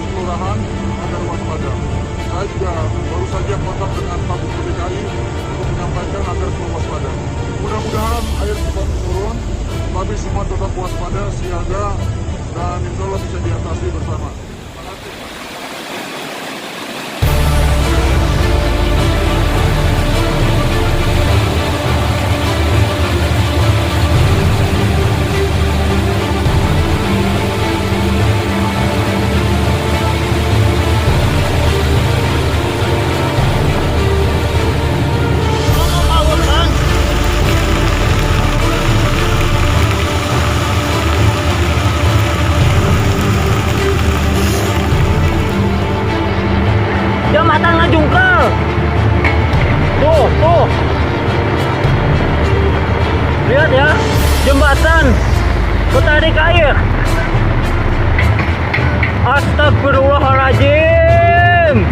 dan kelurahan agar waspada. Saya juga baru saja kontak dengan Pak Gubernur DKI untuk menyampaikan agar selalu waspada. Mudah-mudahan air cepat turun, tapi semua tetap waspada, siaga, dan insya Allah bisa diatasi bersama. Terima kasih. Jembatan ngejungkel. Tuh. Lihat ya, jembatan ketarik air. Astagfirullahaladzim.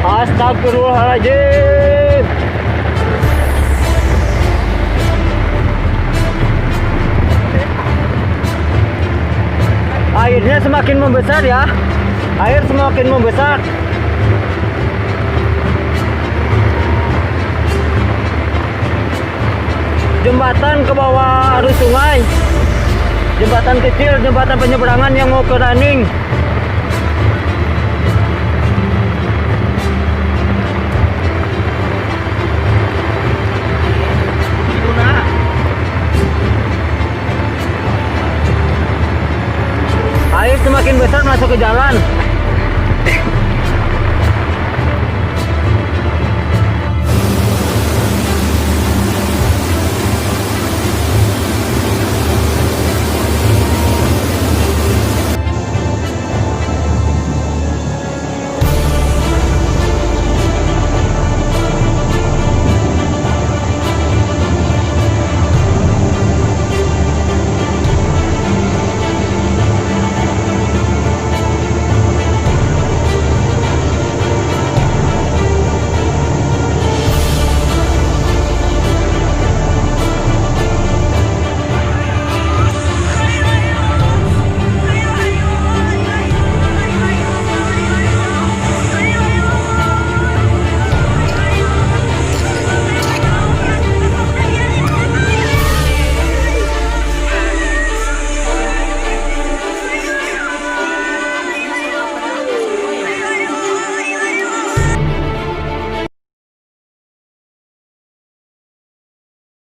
Astagfirullahaladzim. Airnya semakin membesar ya. Air semakin membesar. Jembatan ke bawah arus sungai. Jembatan kecil, jembatan penyeberangan yang mau ke Raning.